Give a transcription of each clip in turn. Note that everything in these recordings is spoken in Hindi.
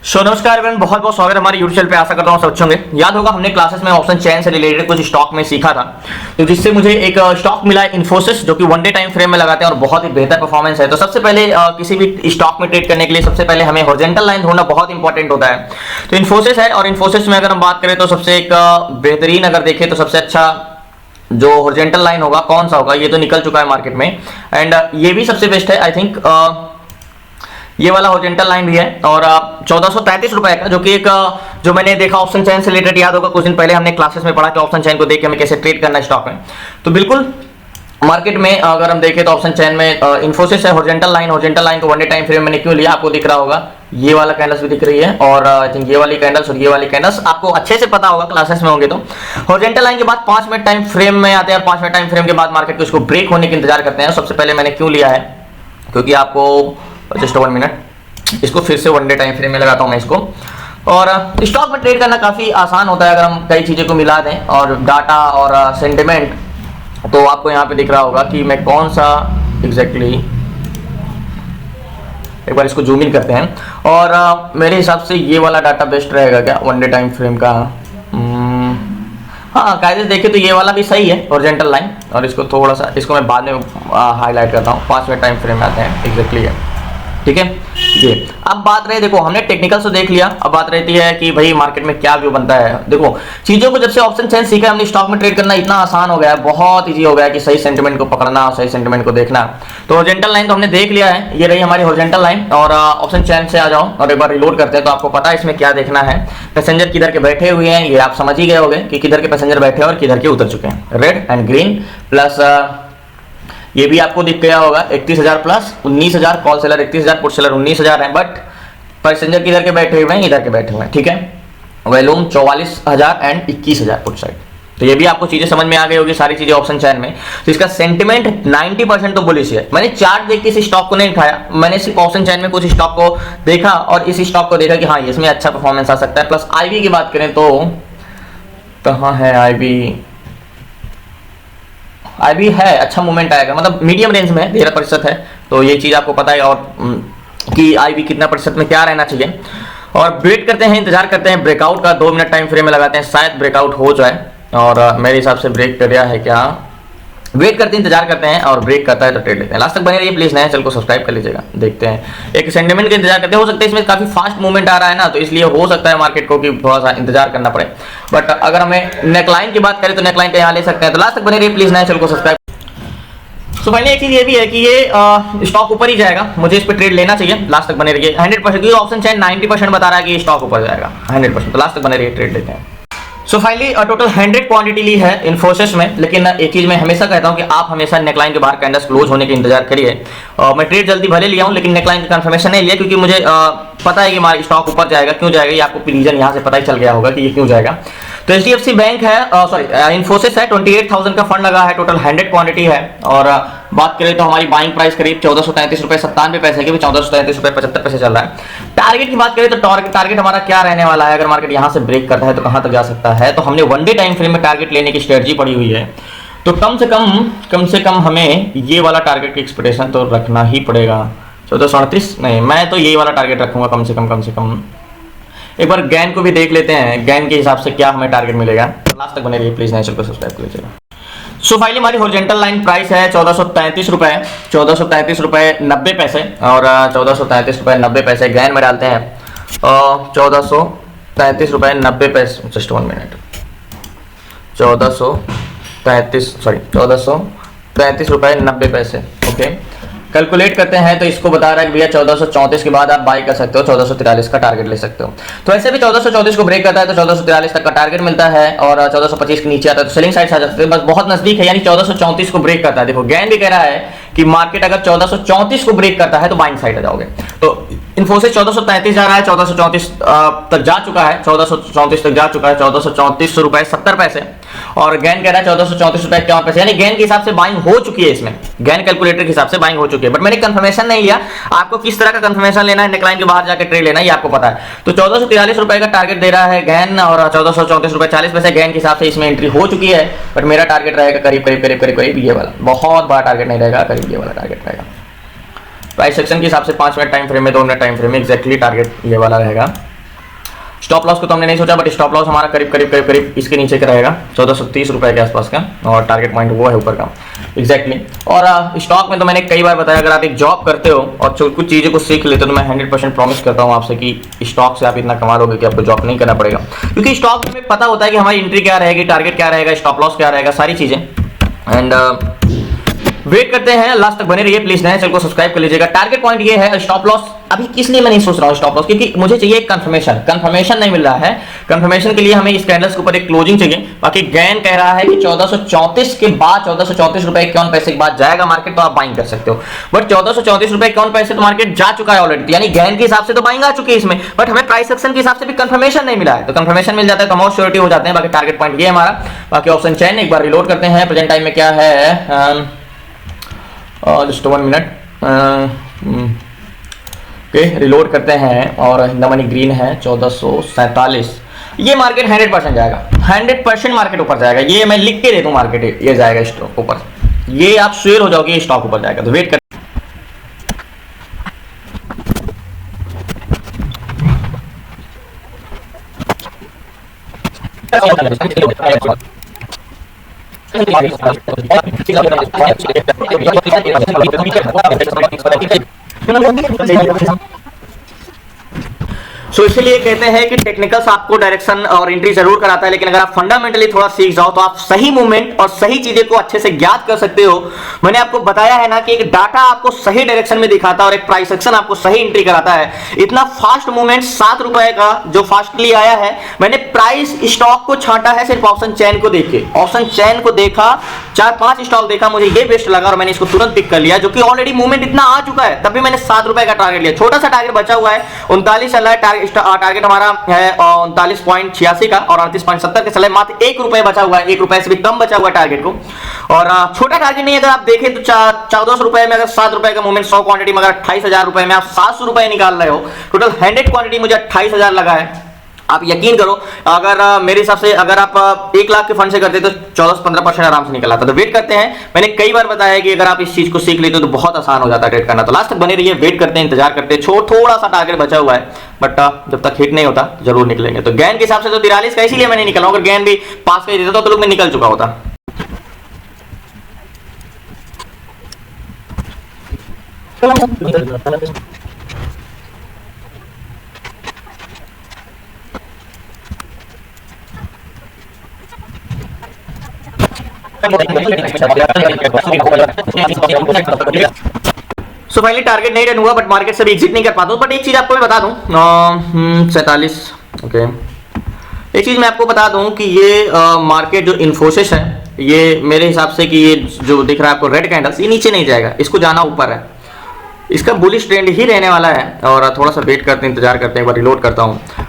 नमस्कार एवरीवन, बहुत बहुत स्वागत है हमारे यूट्यूब चैनल पे। आशा करता हूँ सब अच्छे होंगे। याद होगा हमने क्लासेस में ऑप्शन चेन से रिलेटेड कुछ स्टॉक में सीखा था, तो जिससे मुझे एक स्टॉक मिला है इन्फोसिस, जो कि वन डे टाइम फ्रेम में लगाते हैं और बहुत ही बेहतर परफॉर्मेंस है। तो सबसे पहले किसी भी स्टॉक में ट्रेड करने के लिए सबसे पहले हमें हॉरिजॉन्टल लाइन ढूंढना बहुत इंपॉर्टेंट होता है। तो इन्फोसिस है, और इन्फोसिस में अगर हम बात करें तो सबसे एक बेहतरीन अगर देखें तो सबसे अच्छा जो हॉरिजॉन्टल लाइन होगा कौन सा होगा, ये तो निकल चुका है मार्केट में, एंड ये भी सबसे बेस्ट है आई थिंक। ये वाला हॉरिजॉन्टल लाइन भी है और 1433 रुपए का, जो कि एक जो मैंने देखा ऑप्शन चेन से रिलेटेड, याद होगा कुछ दिन पहले हमने क्लासेस में पढ़ा कि ऑप्शन चेन को देख के हमें कैसे ट्रेड करना है स्टॉक में। तो बिल्कुल मार्केट में अगर हम देखें तो ऑप्शन चेन में इन्फोसिस है हॉरिजॉन्टल लाइन को वन डे टाइम फ्रेम मैंने क्यों लिया, आपको दिख रहा होगा ये वाला कैंडल्स भी दिख रही है, और आई थिंक ये वाली कैंडल्स और ये वाली कैंडल्स आपको अच्छे से पता होगा क्लासेस में होंगे। तो हॉरिजॉन्टल लाइन के बाद 5 मिनट टाइम फ्रेम में आते हैं, और 5 मिनट टाइम फ्रेम के बाद मार्केट को इसको ब्रेक होने का इंतजार करते हैं। सबसे पहले मैंने क्यों लिया है, क्योंकि आपको जस्ट 1 मिनट इसको फिर से वन डे टाइम फ्रेम में लगाता हूं मैं इसको। और स्टॉक में ट्रेड करना काफ़ी आसान होता है अगर हम कई चीज़ों को मिला दें, और डाटा और सेंटिमेंट। तो आपको यहाँ पे दिख रहा होगा कि मैं कौन सा एग्जैक्टली एक बार इसको जूम इन करते हैं, और मेरे हिसाब से ये वाला डाटा बेस्ट रहेगा क्या वन डे टाइम फ्रेम का। हाँ, कायदे देखे तो ये वाला भी सही है हॉरिजॉन्टल लाइन, और इसको थोड़ा सा इसको मैं बाद में हाईलाइट करता हूँ। 5 मिनट टाइम फ्रेम में आते हैं एग्जैक्टली है, ठीक है। ये अब बात रही, देखो हमने टेक्निकल से देख लिया, अब बात रहती है कि भाई मार्केट में क्या व्यू बनता है। देखो चीजों को जब से ऑप्शन चेन सीखा हमने, स्टॉक में ट्रेड करना इतना आसान हो गया है, बहुत इजी हो गया है कि सही सेंटिमेंट को पकड़ना और सही सेंटिमेंट को देखना। तो हॉरिजॉन्टल लाइन तो हमने देख लिया है, ये रही हमारी हॉरिजॉन्टल लाइन। और ऑप्शन चेन से आ जाओ और एक बार रिलोड करते हैं, तो आपको पता है इसमें क्या देखना है। पैसेंजर किधर के बैठे हुए हैं ये आप समझ ही गए होंगे कि किधर के पैसेंजर बैठे हैं और किधर के उतर चुके हैं। रेड एंड ग्रीन प्लस ये भी आपको दिख गया होगा 31,000 plus 19,000, call seller 31,000, put seller 19,000 है, बट पैसेंजर किधर के बैठे हुए हैं, इधर के बैठे हुए हैं, ठीक है। Volume 44,000 and 21,000 put side. तो ये भी आपको चीजें समझ में आ गई होगी, सारी चीजें ऑप्शन चैन में। तो इसका सेंटिमेंट 90% तो बुलिश है। मैंने चार्ट देख के इस स्टॉक को नहीं उठाया, मैंने सिर्फ ऑप्शन चैन में कुछ स्टॉक को देखा और इस स्टॉक को देखा कि हाँ इसमें अच्छा परफॉर्मेंस आ सकता है। प्लस आईबी की बात करें तो कहाँ है आईबी है, अच्छा मूवमेंट आएगा, मतलब मीडियम रेंज में 13% है। तो ये चीज़ आपको पता है, और कि आईबी कितना प्रतिशत में क्या रहना चाहिए। और वेट करते हैं, इंतजार करते हैं ब्रेकआउट का। 2 मिनट टाइम फ्रेम में लगाते हैं, शायद ब्रेकआउट हो जाए, और मेरे हिसाब से ब्रेक कर दिया है क्या। वेट करते हैं, इंतजार करते हैं, और ब्रेक करता है तो ट्रेड लेते हैं। लास्ट तक बने रहिए प्लीज, नए चैनल को सब्सक्राइब कर लीजिएगा। देखते हैं एक सेंटिमेंट का इंतजार करते हैं, हो सकता है इसमें काफी फास्ट मूवमेंट आ रहा है ना, तो इसलिए हो सकता है मार्केट को कि थोड़ा सा इंतजार करना पड़े। बट अगर हमें नेकलाइन की बात करें तो नेकलाइन का यहाँ ले सकते हैं। तो लास्ट तक बने रहिए प्लीज, नए चैनल को सब्सक्राइब। तो पहले एक चीज ये भी है कि ये स्टॉक ऊपर ही जाएगा, मुझे इस पे ट्रेड लेना चाहिए। लास्ट तक बने रहिए 100%, क्योंकि ऑप्शन चेन 90% बता रहा है कि स्टॉक ऊपर जाएगा 100%। तो लास्ट तक बने रहिए, ट्रेड लेते हैं। सो फाइनली टोटल 100 क्वांटिटी ली है इन्फोसिस में, लेकिन एक चीज मैं हमेशा कहता हूं कि आप हमेशा नेकलाइन के बाहर कैंडल्स क्लोज होने का इंतजार करिए। मैं ट्रेड जल्दी भले लिया हूं, लेकिन नेकलाइन का कंफर्मेशन नहीं लिया, क्योंकि मुझे पता है कि हमारा स्टॉक ऊपर जाएगा। क्यों जाएगा ये आपको रीजन यहाँ से पता ही चल गया होगा कि ये क्यों जाएगा। तो एचडीएफसी बैंक है, सॉरी इन्फोसिस है, 28,000 का फंड लगा है, टोटल 100 क्वांटिटी है। और बात करें तो हमारी बाइंग प्राइस करीब 1433 रुपए 97 पैसे की, 1433 रुपए 75 पैसे चल रहा है। टारगेट की बात करें तो टारगेट हमारा क्या रहने वाला है, अगर मार्केट यहाँ से ब्रेक करता है तो कहाँ तक जा सकता है। तो हमने वन डे टाइम फ्रेम में टारगेट लेने की स्ट्रेटजी पड़ी हुई है, तो कम से कम हमें ये वाला टारगेट की एक्सपेक्टेशन तो रखना ही पड़ेगा। 1438 नहीं, मैं तो ये वाला टारगेट रखूंगा कम से कम। एक बार गैन को भी देख लेते हैं, गैन के हिसाब से क्या हमें टारगेट मिलेगा। तो लास्ट तक बने रहिए प्लीज, नए चैनल को सब्सक्राइब कर लीजिएगा। सो फाइनली हमारी हॉरिजॉन्टल लाइन प्राइस है 1433 रुपए, 1433 रुपए 90 पैसे, और 1433 रुपए 90 पैसे गैन में डालते हैं। 1433 रुपए 90 पैसे, जस्ट 1 मिनट, 1433 रुपए 90 पैसे, ओके। कैलकुलेट करते हैं तो इसको बता रहा है कि भैया 1434 के बाद आप बाई कर सकते हो, 1443 का टारगेट ले सकते हो। तो ऐसे भी 1434 को ब्रेक करता है तो 1443 तक का टारगेट मिलता है, और 1425 के नीचे आता है तो सेलिंग साइड आ जाते हैं, बस बहुत नजदीक है। यानी 1434 को ब्रेक करता है। देखो गैन भी कह रहा है कि मार्केट अगर 1434 को ब्रेक करता है तो बाइंग साइड आ जाओगे। तो इन्फोसिस 1433 जा रहा है, 1434 तक जा चुका है, 1434 तक जा चुका है, 1434 रुपए 70 पैसे, और गैन कह रहा है 1434 रुपए 51 पैसे। यानी गैन के हिसाब से बाइंग हो चुकी है, इसमें गैन कैलकुलेटर के हिसाब से बाइंग हो चुकी है। बट मैंने कंफर्मेशन नहीं लिया, आपको किस तरह का कंफर्मेशन लेना है, नेकलाइन के बाहर जाकर ट्रेड लेना है, ये आपको पता है। तो 1443 रुपए का टारगेट दे रहा है गैन, और 1434 रुपए 40 पैसे गैन के हिसाब से इसमें एंट्री हो चुकी है। बट मेरा टारगेट रहेगा करीब ये वाला, बहुत बड़ा टारगेट नहीं रहेगा, करीब ये वाला टारगेट रहेगा। प्राइस सेक्शन के हिसाब से 5 मिनट टाइम फ्रेम में, 2 मिनट टाइम फ्रेम में एग्जैक्टली टारगेट ये वाला रहेगा। स्टॉप लॉस को तो हमने नहीं सोचा, बट स्टॉप लॉस हमारा करीब इसके नीचे का रहेगा, 1430 रुपए के आसपास का, और टारगेट पॉइंट वो है ऊपर का एग्जैक्टली। और स्टॉक में तो मैंने कई बार बताया, अगर आप एक जॉब करते हो और कुछ चीज़ों को सीख लेते हो, तो मैं 100% प्रॉमिस करता हूँ आपसे कि स्टॉक से आप इतना कमा लोगे कि आपको जॉब नहीं करना पड़ेगा, क्योंकि स्टॉक में पता होता है कि हमारी एंट्री क्या रहेगी, टारगेट क्या रहेगा, स्टॉप लॉस क्या रहेगा, सारी चीज़ें। एंड वेट करते हैं, लास्ट तक बने रहिए प्लीज, नए चैनल को सब्सक्राइब कर लीजिएगा। टारगेट पॉइंट ये है, स्टॉप लॉस अभी किस लिए मैं नहीं सोच रहा हूँ स्टॉप लॉस, क्योंकि मुझे चाहिए कंफर्मेशन नहीं मिल रहा है। कंफर्मेशन के लिए हमें इस कैंडल्स के ऊपर एक क्लोजिंग चाहिए। बाकी गैन कह रहा है कि 1434 के बाद, 1434 रुपए 51 पैसे के बाद जाएगा मार्केट, तो आप बाइंग कर सकते हो। बट 1434 रुपए 51 पैसे तो मार्केट जा चुका है ऑलरेडी, यानी गैन के हिसाब से तो बाइंग आ चुकी है इसमें, बट हमें प्राइस एक्शन के हिसाब से भी कंफर्मेशन नहीं मिला है। तो कंफर्मेशन मिल जाता है तो हम और श्योरिटी हो जाते हैं। बाकी टारगेट पॉइंट ये है हमारा। बाकी ऑप्शन चेन एक बार रिलोड करते हैं, प्रेजेंट टाइम में क्या है, जस्ट 1 मिनट, ओके रिलोड करते हैं, और हिंदा मनी ग्रीन है 1447। ये मार्केट 100% जाएगा, 100% मार्केट ऊपर जाएगा, ये मैं लिख के दे दूं, मार्केट ये जाएगा स्टॉक ऊपर, ये आप श्योर हो जाओगे ये स्टॉक ऊपर जाएगा। तो वेट कर सो इसलिए कहते हैं कि टेक्निकल्स आपको डायरेक्शन और एंट्री जरूर कराता है, लेकिन अगर आप फंडामेंटली थोड़ा सीख जाओ तो आप सही मूवमेंट और सही चीजें को अच्छे से ज्ञात कर सकते हो। मैंने आपको बताया है ना कि एक डाटा आपको सही डायरेक्शन में दिखाता है और एक प्राइस एक्शन आपको सही एंट्री कराता है। इतना फास्ट मूवमेंट 7 रुपए का जो फास्टली आया है, मैंने प्राइस स्टॉक को छांटा है सिर्फ ऑप्शन चैन को देख के। ऑप्शन चैन को देखा, 4-5 स्टॉक देखा, मुझे ये बेस्ट लगा और मैंने इसको तुरंत पिक कर लिया, जो कि ऑलरेडी मूवमेंट इतना आ चुका है, तब भी मैंने 7 रुपए का टारगेट लिया। छोटा सा टारगेट बचा हुआ है, 39 चल रहा है टारगेट हमारा है 39.86 का, और 38.70 के चले, मात्र 1 रुपए बचा हुआ है, 1 रुपए से भी कम बचा हुआ है टारगेट को। और छोटा टारगेट नहीं है, अगर आप देखें तो 1400 रुपए में अगर 7 रुपए का मूवमेंट, 100 क्वांटिटी में अगर 28,000 रुपए में आप 700 रुपए निकाल रहे हो, टोटल 100 क्वांटिटी मुझे 28,000 लगा है। आप यकीन करो, अगर मेरे हिसाब से अगर आप 1 लाख के फंड से करते तो 14-15% आराम से निकल आता। तो वेट करते हैं, मैंने कई बार बताया है कि अगर आप इस चीज को सीख लेते हो तो बहुत आसान हो जाता है ट्रेड करना। तो लास्ट तक बने रहिए, वेट करते हैं, इंतजार करते हैं। थोड़ा सा टारगेट बचा हुआ है, बट जब तक हिट नहीं होता जरूर निकलेंगे। तो गैन के हिसाब से तो 43 का इसीलिए मैं नहीं निकला, अगर गैन भी पास कर देता तो लोग में निकल चुका होता। सो फाइनली टारगेट नहीं रन हुआ, बट मार्केट से भी एग्जिट नहीं कर पाता हूं। बट एक चीज आपको मैं बता दूं, 47 ओके, एक चीज मैं आपको बता दूं कि ये मार्केट जो इन्फोसिस है, ये मेरे हिसाब से कि ये जो दिख रहा है आपको रेड कैंडल्स, ये नीचे नहीं जाएगा, इसको जाना ऊपर है, इसका बुलिश ट्रेंड ही रहने वाला है। और थोड़ा सा वेट करते हैं, इंतजार करते हैं, एक बार रिलोड करता हूं।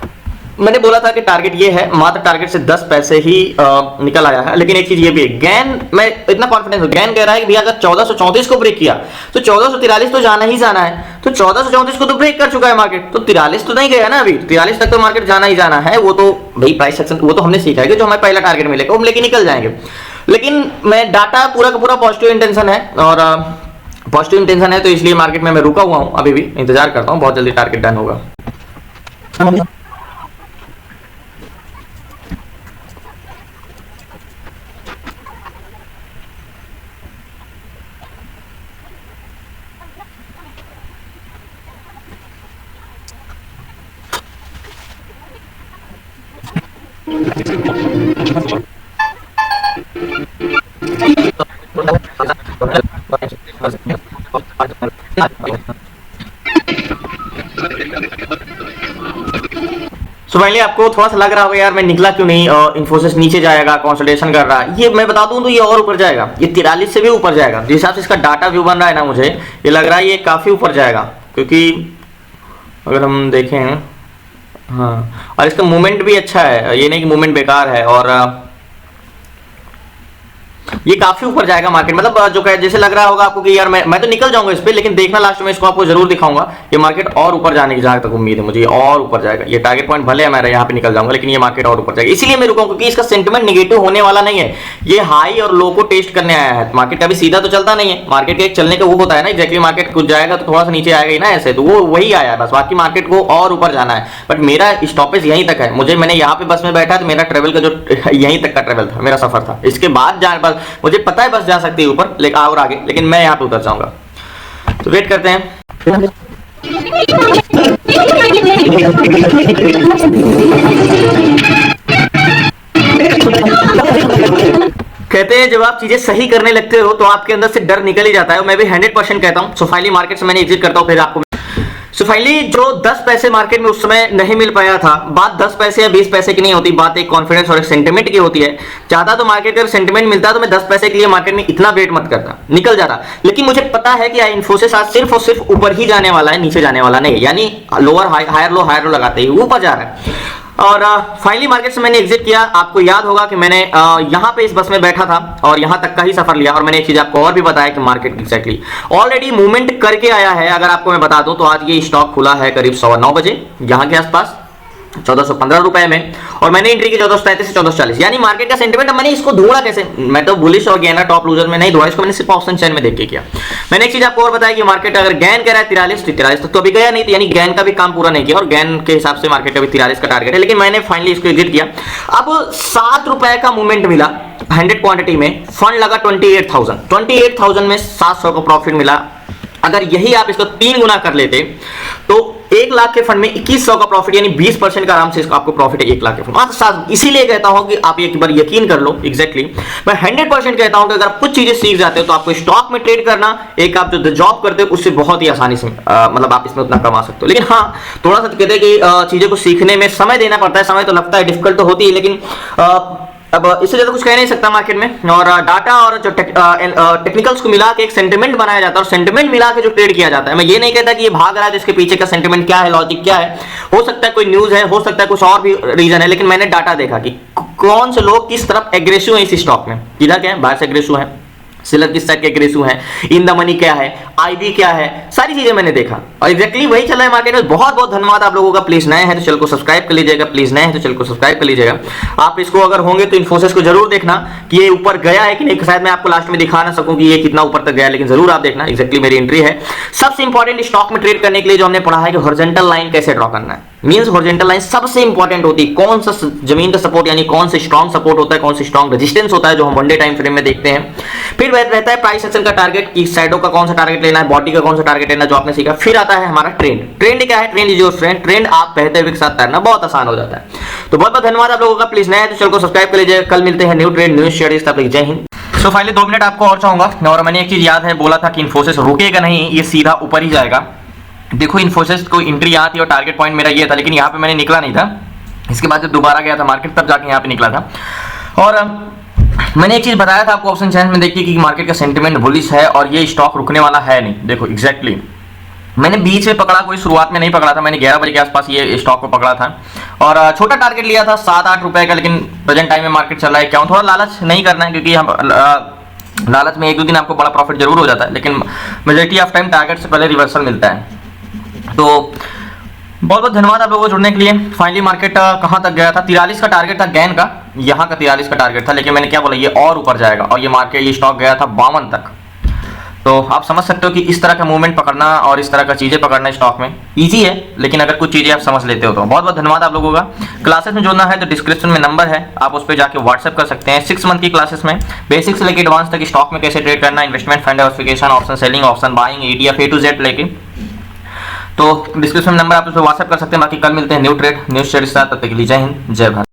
मैंने बोला था कि टारगेट ये है, मात्र टारगेट से 10 पैसे ही निकल आया है। लेकिन एक चीज ये भी है, गैन मैं इतना कॉन्फिडेंस हूं, गैन कह रहा है कि भैया अगर 1434 को ब्रेक किया तो 1443 तो जाना ही जाना है। तो 1434 को तो ब्रेक कर चुका है मार्केट, तो 43 तो नहीं गया ना अभी, 43 तक तो मार्केट जाना ही जाना है। वो तो भाई प्राइस सेक्शन, वो तो हमने सीखा है कि जो हमें पहला टारगेट मिलेगा वो लेके निकल जाएंगे। लेकिन मैं डाटा पूरा का पूरा पॉजिटिव इंटेंशन है, और पॉजिटिव इंटेंशन है, तो इसलिए मार्केट में मैं रुका हुआ हूं, अभी भी इंतजार करता हूं, बहुत जल्दी टारगेट डन होगा। सो फाइनली आपको थोड़ा सा लग रहा होगा यार मैं निकला क्यों नहीं, इन्फोसिस नीचे जाएगा, कंसोलिडेशन कर रहा है। ये मैं बता दूं तो ये और ऊपर जाएगा, ये 43 से भी ऊपर जाएगा। जिस हिसाब से इसका डाटा व्यू बन रहा है ना, मुझे ये लग रहा है ये काफी ऊपर जाएगा, क्योंकि अगर हम देखें, हाँ, और इसका मूवमेंट भी अच्छा है, ये नहीं कि मूवमेंट बेकार है। और ये काफी ऊपर जाएगा मार्केट, मतलब जो जैसे लग रहा होगा आपको कि यार मैं तो निकल जाऊंगा इस पे, लेकिन देखना लास्ट में इसको आपको जरूर दिखाऊंगा ये मार्केट और ऊपर जाने की जहां तक उम्मीद है मुझे, और ऊपर जाएगा। ये टारगेट पॉइंट भले है मैं यहाँ पे निकल जाऊंगा, लेकिन ये मार्केट और ऊपर जाएगा। इसीलिए मैं रुका क्योंकि इसका सेंटिमेंट नेगेटिव होने वाला नहीं है, ये हाई और लो को टेस्ट करने आया है। मार्केट कभी सीधा तो चलता नहीं है, मार्केट का एक चलने का वो होता है ना, एग्जैक्टली मार्केट कुछ जाएगा तो थोड़ा सा नीचे आएगा ही ना ऐसे, तो वो वही आया है बस, बाकी मार्केट को और ऊपर जाना है। बट मेरा स्टॉपेज यहीं तक है, मैंने यहाँ पे बस में बैठा तो मेरा ट्रेवल का जो यहीं तक का ट्रेवल था, मेरा सफर था। इसके बाद बस मुझे पता है बस जा सकती है ऊपर और आगे, लेकिन मैं यहाँ पे उतर जाऊंगा। तो वेट करते हैं। कहते हैं जब आप चीजें सही करने लगते हो तो आपके अंदर से डर निकल ही जाता है, मैं भी 100% कहता हूं। सो फाइनली मार्केट से मैंने एग्जिट करता हूं, फिर आपको सो फाइनली जो 10 पैसे मार्केट में उस समय नहीं मिल पाया था, बात 10 पैसे या 20 पैसे की नहीं होती, बात एक कॉन्फिडेंस और एक सेंटिमेंट की होती है। चाहता तो मार्केट का सेंटिमेंट मिलता तो मैं 10 पैसे के लिए मार्केट में इतना वेट मत करता, निकल जाता। लेकिन मुझे पता है कि इन्फोसिस आज सिर्फ और सिर्फ ऊपर ही जाने वाला है, नीचे जाने वाला नहीं, यानी लोअर हायर लो लगाते ही ऊपर जा रहा है। और फाइनली मार्केट से मैंने एग्जिट किया। आपको याद होगा कि मैंने यहाँ पे इस बस में बैठा था और यहाँ तक का ही सफर लिया, और मैंने एक चीज आपको और भी बताया कि मार्केट एग्जैक्टली ऑलरेडी मूवमेंट करके आया है। अगर आपको मैं बता दूं तो आज ये स्टॉक खुला है करीब 9:15 बजे यहाँ के आसपास 1415 रुपए में, और मैंने एंट्री की 1433 से 1440, यानी मार्केट का सेंटीमेंट। मैंने इसको ढूंढा कैसे, मैं तो बुलिश और गैन टॉप लूजर में नहीं ढूंढा इसको, मैंने सिर्फ ऑप्शन चेन में देख के किया। मैंने एक चीज आपको और बताया कि मार्केट अगर गैन कह रहा है 43 तो अभी गया नहीं, यानी गैन का भी काम पूरा नहीं किया, और गैन के हिसाब से मार्केट का भी 43 का टारगेट है। लेकिन मैंने फाइनली इसको एग्जिट किया। अब 7 रुपए का मूवमेंट मिला 100 क्वांटिटी में, फंड लगा 28,000 में 700 का प्रॉफिट मिला। अगर यही आप इसको 3 गुना कर लेते तो 1 लाख के फंड में 2100 का प्रॉफिट, यानी 20% का आराम से इसका आपको प्रॉफिट है 1 लाख के फंड। इसीलिए कहता हूं कि आप एक बार यकीन कर लो। एग्जैक्टली मैं 100% कहता हूं कि अगर आप कुछ चीजें सीख जाते हो तो आपको स्टॉक में ट्रेड करना, एक आप जो जॉब करते हो उससे बहुत ही आसानी से मतलब आप इसमें उतना कमा सकते हो। लेकिन हाँ, थोड़ा सा कहते हैं कि चीजें को सीखने में समय देना पड़ता है, समय तो लगता है, डिफिकल्ट तो होती है, लेकिन अब इससे ज्यादा कुछ कह नहीं सकता मार्केट में। और डाटा और जो टेक्निकल्स को मिला के एक सेंटिमेंट बनाया जाता है, और सेंटिमेंट मिला के जो ट्रेड किया जाता है। मैं ये नहीं कहता कि ये भाग रहा है तो इसके पीछे का सेंटिमेंट क्या है, लॉजिक क्या है, हो सकता है कोई न्यूज है, हो सकता है कुछ और भी रीजन है, लेकिन मैंने डाटा देखा कि कौन से लोग किस तरफ एग्रेसिव है इस स्टॉक में, किधर क्या है, बाहर से एग्रेसिव है, सेलर किस साइड के एग्रेसिव है, इन द मनी क्या है, आईबी क्या है, सारी चीजें मैंने देखा और एग्जैक्टली वही चल रहा है मार्केट में। बहुत बहुत धन्यवाद आप लोगों का। प्लीज नए हैं तो चैनल को सब्सक्राइब कर लीजिएगा, प्लीज नए हैं तो चैनल को सब्सक्राइब कर लीजिएगा। आप इसको अगर होंगे तो इन्फोसिस को जरूर देखना कि ये ऊपर गया है कि नहीं। शायद मैं आपको लास्ट में दिखा ना सकूं कि ये कितना ऊपर तक गया, लेकिन जरूर आप देखना। एग्जैक्टली मेरी एंट्री है। सबसे इंपॉर्टेंट स्टॉक में ट्रेड करने के लिए जो हमने पढ़ा है कि हॉरिजॉन्टल लाइन कैसे ड्रॉ करना है, मींस हॉरिजॉन्टल लाइन सबसे इंपॉर्टेंट होती है। कौन सा जमीन का सपोर्ट, यानी कौन से स्ट्रॉन्ग सपोर्ट होता है, कौन से स्ट्रॉन्ग रेजिस्टेंस होता है, जो हम वन डे टाइम फ्रेम में देखते हैं। फिर रहता है प्राइस एक्शन का टारगेट, कि साइडों का कौन सा टारगेट लेना है, बॉडी का कौन सा टारगेट लेना, जो आपने सीखा। फिर आता है हमारा ट्रेंड। ट्रेंड क्या है, ट्रेंड जो ट्रेंड आप बहते हुए के साथ तैरना बहुत आसान हो जाता है। तो बहुत बहुत धन्यवाद आप लोगों का। प्लीज नए तो चैनल को सब्सक्राइब कर लीजिए। कल मिलते हैं न्यू ट्रेंड न्यू शेयर। तब तक जय हिंद। सो फाइनली 2 मिनट आपको और चाहूंगा, और मैंने एक चीज याद है, बोला था कि इन्फोसिस रुकेगा नहीं, ये सीधा ऊपर ही जाएगा। देखो इन्फोसिस को एंट्री यहाँ थी और टारगेट पॉइंट मेरा ये था, लेकिन यहाँ पे मैंने निकला नहीं था। इसके बाद जब दोबारा गया था मार्केट तब जाके यहाँ पे निकला था। और मैंने एक चीज बताया था आपको ऑप्शन चेन में देखिए कि मार्केट का सेंटिमेंट बुलिश है और ये स्टॉक रुकने वाला है नहीं। देखो एग्जैक्टली मैंने बीच में पकड़ा, कोई शुरुआत में नहीं पकड़ा था। मैंने 11 बजे के आसपास ये स्टॉक को पकड़ा था और छोटा टारगेट लिया था 7-8 रुपए का, लेकिन प्रेजेंट टाइम में मार्केट चल रहा है क्या, थोड़ा लालच नहीं करना है, क्योंकि हम लालच में 1-2 दिन आपको बड़ा प्रॉफिट जरूर हो जाता है, लेकिन मेजॉरिटी ऑफ टाइम टारगेट से पहले रिवर्सल मिलता है। तो बहुत बहुत धन्यवाद आप लोगों को जुड़ने के लिए। फाइनली मार्केट कहां तक गया था, 43 का टारगेट था गैन का, यहाँ का 43 का टारगेट था, लेकिन मैंने क्या बोला, ये और ऊपर जाएगा, और ये मार्केट ये स्टॉक गया था 52 तक। तो आप समझ सकते हो कि इस तरह का मूवमेंट पकड़ना और इस तरह का चीजें पकड़ना स्टॉक में इजी है, लेकिन अगर कुछ चीजें आप समझ लेते हो तो। बहुत बहुत धन्यवाद आप लोगों का। क्लासेस में जुड़ना है तो डिस्क्रिप्शन में नंबर है, आप उस पर जाके व्हाट्सएप कर सकते हैं। 6 मंथ की क्लासेस में बेसिक से लेकर एडवांस तक स्टॉक में कैसे ट्रेड करना, investment, fund diversification, option selling, option buying, ETF A to Z लेके। तो डिस्क्रिप्शन में नंबर आप उस पर व्हाट्सएप कर सकते हैं। बाकी कल मिलते हैं न्यू ट्रेड न्यू शेयर के साथ। तब तक के लिए जय हिंद, जय भारत।